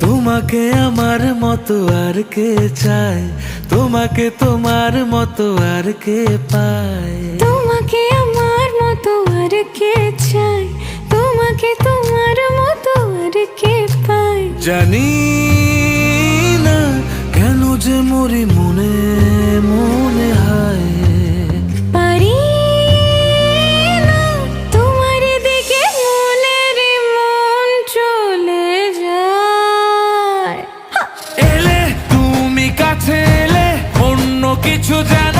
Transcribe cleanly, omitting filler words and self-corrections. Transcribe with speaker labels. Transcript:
Speaker 1: তোমাকে আমার মতো আর কে চায়, তোমাকে তোমার মতো আর কে পায়।
Speaker 2: তোমাকে আমার মতো আর কে চায়, তোমাকে তোমার মতো আর কে পায়।
Speaker 1: জানি না কেন যে মরি মনে মনে হায়,
Speaker 2: পারি না তোমার দিকে মনের মন চলে যায়।
Speaker 1: এলে তুমি কাছে এলে অন্য কিছু জানি